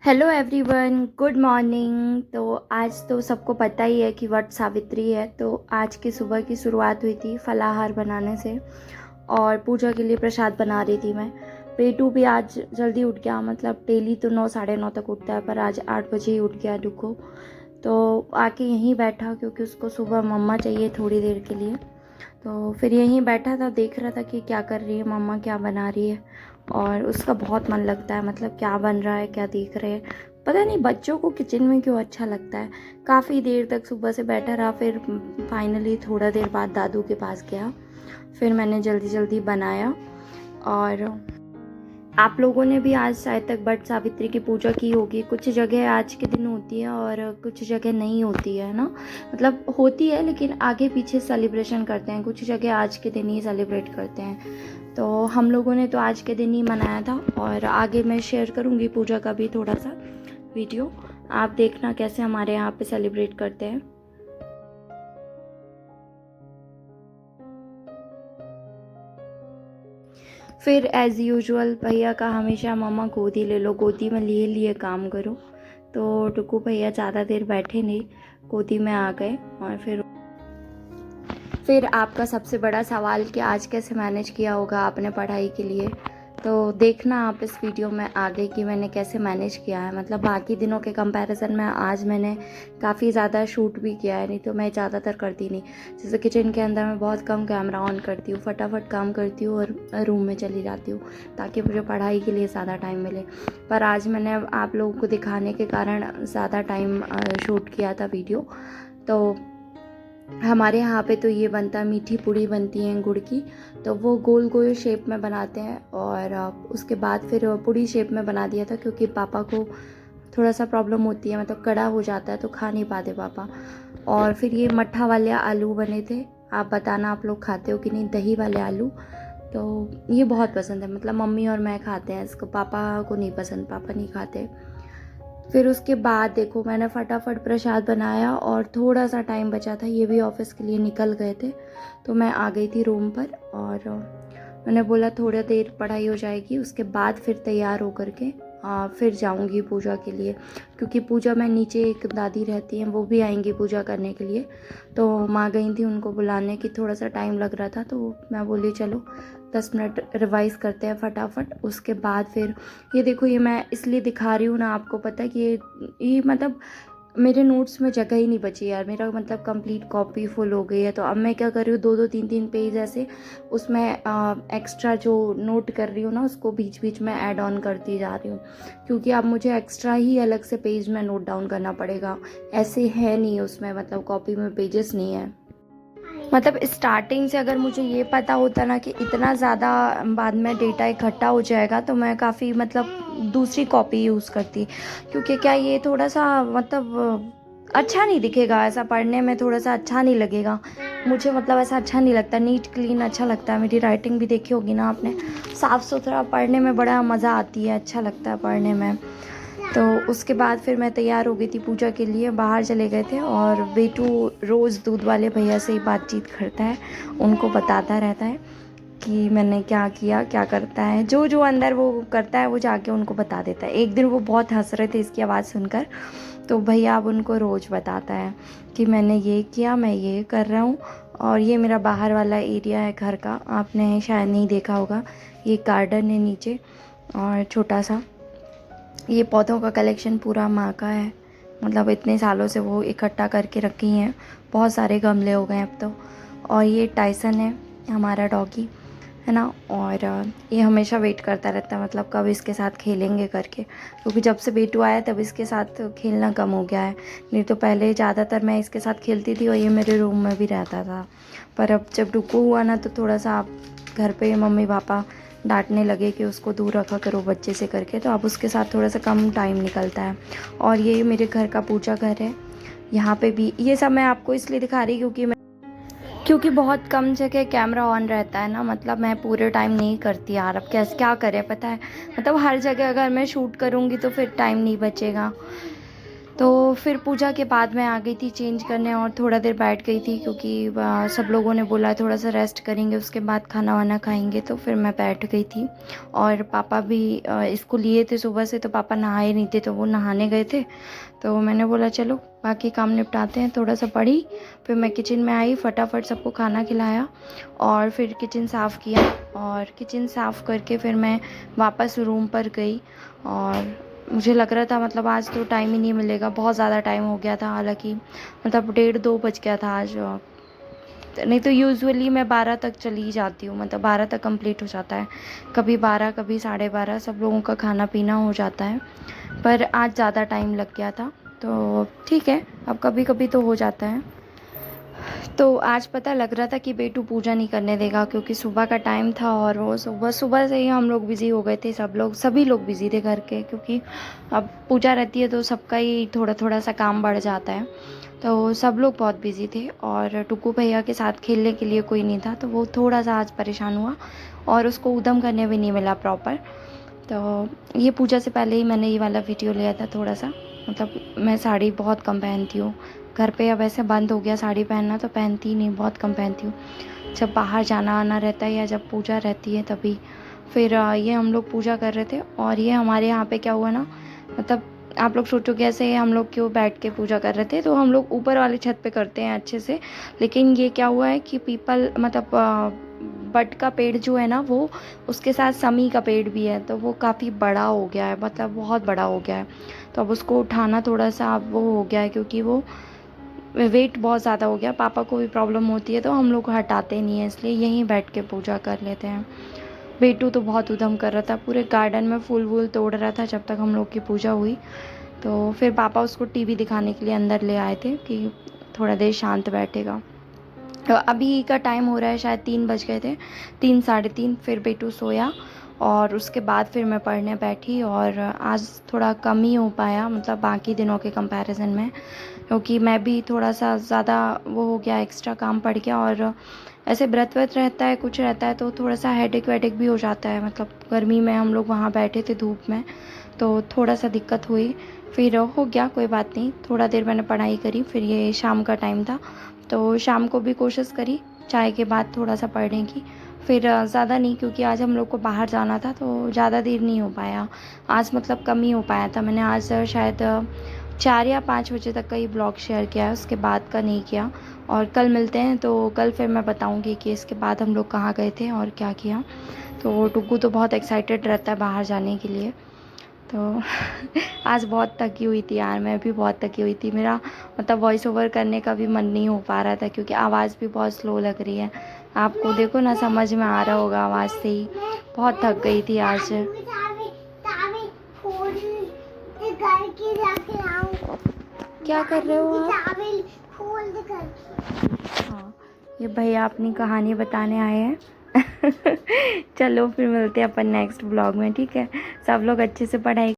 Hello everyone, good morning. तो आज तो सबको पता ही है कि वट सावित्री है। तो आज की सुबह की शुरुआत हुई थी फलाहार बनाने से और पूजा के लिए प्रसाद बना रही थी मैं। पेटू भी आज जल्दी उठ गया, मतलब डेली तो 9 साढ़े 9 तक उठता है, पर आज 8 बजे ही उठ गया डुको। तो आके यहीं बैठा क्योंकि उसको सुबह मम्मा चाहिए थोड़ी देर के लिए। तो फिर यहीं बैठा था, देख रहा था कि क्या कर रही है मम्मा, क्या बना रही है। और उसका बहुत मन लगता है, मतलब क्या बन रहा है, क्या देख रहे हैं। पता नहीं बच्चों को किचन में क्यों अच्छा लगता है। काफ़ी देर तक सुबह से बैठा रहा, फिर फाइनली थोड़ा देर बाद दादू के पास गया। फिर मैंने जल्दी जल्दी बनाया। और आप लोगों ने भी आज शायद तक वट सावित्री की पूजा की होगी। कुछ जगह आज के दिन होती है और कुछ जगह नहीं होती है ना, मतलब होती है लेकिन आगे पीछे सेलिब्रेशन करते हैं। कुछ जगह आज के दिन ही सेलिब्रेट करते हैं। तो हम लोगों ने तो आज के दिन ही मनाया था और आगे मैं शेयर करूँगी पूजा का भी थोड़ा सा वीडियो। आप देखना कैसे हमारे यहाँ पे सेलिब्रेट करते हैं। फिर एज़ यूजुअल भैया का हमेशा मम्मा गोदी ले लो, गोदी में लिए लिए काम करो। तो टुकू भैया ज़्यादा देर बैठे नहीं, गोदी में आ गए। और फिर आपका सबसे बड़ा सवाल कि आज कैसे मैनेज किया होगा आपने पढ़ाई के लिए। तो देखना आप इस वीडियो में आगे कि मैंने कैसे मैनेज किया है। मतलब बाकी दिनों के कंपैरिजन में आज मैंने काफ़ी ज़्यादा शूट भी किया है, नहीं तो मैं ज़्यादातर करती नहीं। जैसे किचन के अंदर मैं बहुत कम कैमरा ऑन करती हूँ, फटाफट काम करती हूँ और रूम में चली जाती हूँ ताकि मुझे पढ़ाई के लिए ज़्यादा टाइम मिले। पर आज मैंने आप लोगों को दिखाने के कारण ज़्यादा टाइम शूट किया था वीडियो। तो हमारे यहाँ पे तो ये बनता है, मीठी पूड़ी बनती है गुड़ की। तो वो गोल गोल शेप में बनाते हैं और उसके बाद फिर पूड़ी शेप में बना दिया था क्योंकि पापा को थोड़ा सा प्रॉब्लम होती है, मतलब कड़ा हो जाता है तो खा नहीं पाते पापा। और फिर ये मट्ठा वाले आलू बने थे। आप बताना आप लोग खाते हो कि नहीं दही वाले आलू। तो ये बहुत पसंद है, मतलब मम्मी और मैं खाते हैं इसको, पापा को नहीं पसंद, पापा नहीं खाते। फिर उसके बाद देखो मैंने फटाफट प्रसाद बनाया और थोड़ा सा टाइम बचा था, ये भी ऑफिस के लिए निकल गए थे। तो मैं आ गई थी रूम पर और मैंने बोला थोड़ा देर पढ़ाई हो जाएगी, उसके बाद फिर तैयार होकर के फिर जाऊंगी पूजा के लिए। क्योंकि पूजा में नीचे एक दादी रहती हैं, वो भी आएंगी पूजा करने के लिए। तो माँ गई थी उनको बुलाने की, थोड़ा सा टाइम लग रहा था तो मैं बोली चलो 10 मिनट रिवाइज करते हैं फटाफट। उसके बाद फिर ये देखो, ये मैं इसलिए दिखा रही हूँ ना आपको, पता है कि ये मतलब मेरे नोट्स में जगह ही नहीं बची यार। मेरा मतलब कंप्लीट कॉपी फुल हो गई है। तो अब मैं क्या कर रही हूँ, 2-2 3-3 पेज ऐसे उसमें एक्स्ट्रा जो नोट कर रही हूँ ना, उसको बीच बीच में ऐड ऑन करती जा रही हूँ। क्योंकि अब मुझे एक्स्ट्रा ही अलग से पेज में नोट डाउन करना पड़ेगा। ऐसे है नहीं उसमें, मतलब कॉपी में पेजेस नहीं है। मतलब स्टार्टिंग से अगर मुझे ये पता होता ना कि इतना ज़्यादा बाद में डेटा इकट्ठा हो जाएगा तो मैं काफ़ी मतलब दूसरी कॉपी यूज़ करती। क्योंकि क्या ये थोड़ा सा मतलब अच्छा नहीं दिखेगा, ऐसा पढ़ने में थोड़ा सा अच्छा नहीं लगेगा मुझे, मतलब ऐसा अच्छा नहीं लगता। नीट क्लीन अच्छा लगता है। मेरी राइटिंग भी देखी होगी ना आपने, साफ़ सुथरा पढ़ने में बड़ा मज़ा आती है, अच्छा लगता है पढ़ने में। तो उसके बाद फिर मैं तैयार हो गई थी पूजा के लिए, बाहर चले गए थे। और बेटू रोज़ दूध वाले भैया से ही बातचीत करता है, उनको बताता रहता है कि मैंने क्या किया, क्या करता है, जो जो अंदर वो करता है वो जाके उनको बता देता है। एक दिन वो बहुत हंस रहे थे इसकी आवाज़ सुनकर। तो भैया अब उनको रोज़ बताता है कि मैंने ये किया, मैं ये कर रहा हूँ। और ये मेरा बाहर वाला एरिया है घर का, आपने शायद नहीं देखा होगा। ये गार्डन है नीचे और छोटा सा। ये पौधों का कलेक्शन पूरा माँ का है, मतलब इतने सालों से वो इकट्ठा करके रखी हैं। बहुत सारे गमले हो गए अब तो। और ये टाइसन है हमारा डॉगी, है ना। और ये हमेशा वेट करता रहता है, मतलब कब इसके साथ खेलेंगे करके। क्योंकि जब से बेटू आया तब इसके साथ खेलना कम हो गया है। नहीं तो पहले ज़्यादातर मैं इसके साथ खेलती थी और ये मेरे रूम में भी रहता था। पर अब जब डुकू हुआ ना तो थोड़ा सा आप घर पे मम्मी पापा डांटने लगे कि उसको दूर रखा करो बच्चे से करके, तो अब उसके साथ थोड़ा सा कम टाइम निकलता है। और ये मेरे घर का पूजा घर है। यहाँ पे भी ये सब मैं आपको इसलिए दिखा रही क्योंकि बहुत कम जगह कैमरा ऑन रहता है ना, मतलब मैं पूरे टाइम नहीं करती यार। अब कैसे क्या करें, पता है, मतलब हर जगह अगर मैं शूट करूँगी तो फिर टाइम नहीं बचेगा। तो फिर पूजा के बाद मैं आ गई थी चेंज करने और थोड़ा देर बैठ गई थी क्योंकि सब लोगों ने बोला थोड़ा सा रेस्ट करेंगे उसके बाद खाना वाना खाएंगे, तो फिर मैं बैठ गई थी। और पापा भी इसको लिए थे सुबह से, तो पापा नहाए नहीं थे तो वो नहाने गए थे। तो मैंने बोला चलो बाकी काम निपटाते हैं, थोड़ा सा पढ़ी। फिर मैं किचन में आई, फटाफट सबको खाना खिलाया और फिर किचन साफ़ किया। और किचन साफ़ करके फिर मैं वापस रूम पर गई। और मुझे लग रहा था मतलब आज तो टाइम ही नहीं मिलेगा, बहुत ज़्यादा टाइम हो गया था, हालांकि मतलब 1:30-2 बज गया था आज। नहीं तो यूजुअली मैं 12 तक चली जाती हूँ, मतलब 12 तक कंप्लीट हो जाता है। कभी 12, कभी 12:30, सब लोगों का खाना पीना हो जाता है। पर आज ज़्यादा टाइम लग गया था, तो ठीक है, अब कभी कभी तो हो जाता है। तो आज पता लग रहा था कि बेटू पूजा नहीं करने देगा क्योंकि सुबह का टाइम था और वो सुबह सुबह से ही हम लोग बिज़ी हो गए थे, सभी लोग बिज़ी थे घर के, क्योंकि अब पूजा रहती है तो सबका ही थोड़ा थोड़ा सा काम बढ़ जाता है। तो सब लोग बहुत बिज़ी थे और टुकू भैया के साथ खेलने के लिए कोई नहीं था, तो वो थोड़ा सा आज परेशान हुआ और उसको उदम करने भी नहीं मिला प्रॉपर। तो ये पूजा से पहले ही मैंने ये वाला वीडियो लिया था थोड़ा सा। मतलब मैं साड़ी बहुत कम पहनती हूँ घर पे, अब ऐसे बंद हो गया साड़ी पहनना, तो पहनती ही नहीं, बहुत कम पहनती हूँ। जब बाहर जाना आना रहता है या जब पूजा रहती है तभी। फिर ये हम लोग पूजा कर रहे थे और ये हमारे यहाँ पे क्या हुआ ना, मतलब आप लोग सोचोगे ऐसे हम लोग क्यों बैठ के पूजा कर रहे थे, तो हम लोग ऊपर वाले छत पे करते हैं अच्छे से। लेकिन ये क्या हुआ है कि पीपल मतलब बट का पेड़ जो है ना, वो उसके साथ समी का पेड़ भी है, तो वो काफ़ी बड़ा हो गया है, मतलब बहुत बड़ा हो गया है। तो अब उसको उठाना थोड़ा सा अब वो हो गया है क्योंकि वो वेट बहुत ज़्यादा हो गया, पापा को भी प्रॉब्लम होती है, तो हम लोग हटाते नहीं हैं, इसलिए यहीं बैठ के पूजा कर लेते हैं। बेटू तो बहुत उधम कर रहा था, पूरे गार्डन में फूल वूल तोड़ रहा था जब तक हम लोग की पूजा हुई। तो फिर पापा उसको टीवी दिखाने के लिए अंदर ले आए थे कि थोड़ा देर शांत बैठेगा। तो अभी का टाइम हो रहा है, शायद 3 बज गए थे, 3 3:30। फिर बेटू सोया और उसके बाद फिर मैं पढ़ने बैठी। और आज थोड़ा कम ही हो पाया, मतलब बाकी दिनों के कंपैरिजन में, क्योंकि मैं भी थोड़ा सा ज़्यादा वो हो गया, एक्स्ट्रा काम पड़ गया। और ऐसे व्रत व्रत रहता है, कुछ रहता है, तो थोड़ा सा हेडेक वेडेक भी हो जाता है। मतलब गर्मी में हम लोग वहाँ बैठे थे धूप में, तो थोड़ा सा दिक्कत हुई। फिर हो गया, कोई बात नहीं, थोड़ा देर मैंने पढ़ाई करी। फिर ये शाम का टाइम था, तो शाम को भी कोशिश करी चाय के बाद थोड़ा सा पढ़ने की। फिर ज़्यादा नहीं, क्योंकि आज हम लोग को बाहर जाना था, तो ज़्यादा देर नहीं हो पाया आज, मतलब कम ही हो पाया था। मैंने आज शायद 4 या 5 बजे तक का ही ब्लॉग शेयर किया है, उसके बाद का नहीं किया। और कल मिलते हैं, तो कल फिर मैं बताऊंगी कि इसके बाद हम लोग कहाँ गए थे और क्या किया। तो टुक्कू तो बहुत एक्साइटेड रहता है बाहर जाने के लिए। तो आज बहुत थकी हुई थी यार, मैं भी बहुत थकी हुई थी। मेरा मतलब वॉइस ओवर करने का भी मन नहीं हो पा रहा था क्योंकि आवाज़ भी बहुत स्लो लग रही है। आपको देखो ना, समझ में आ रहा होगा आवाज़ से ही, बहुत थक गई थी आज। क्या कर रहे हो आप? हाँ, ये भैया अपनी कहानी बताने आए हैं। चलो फिर मिलते हैं अपन नेक्स्ट ब्लॉग में, ठीक है? सब लोग अच्छे से पढ़ाई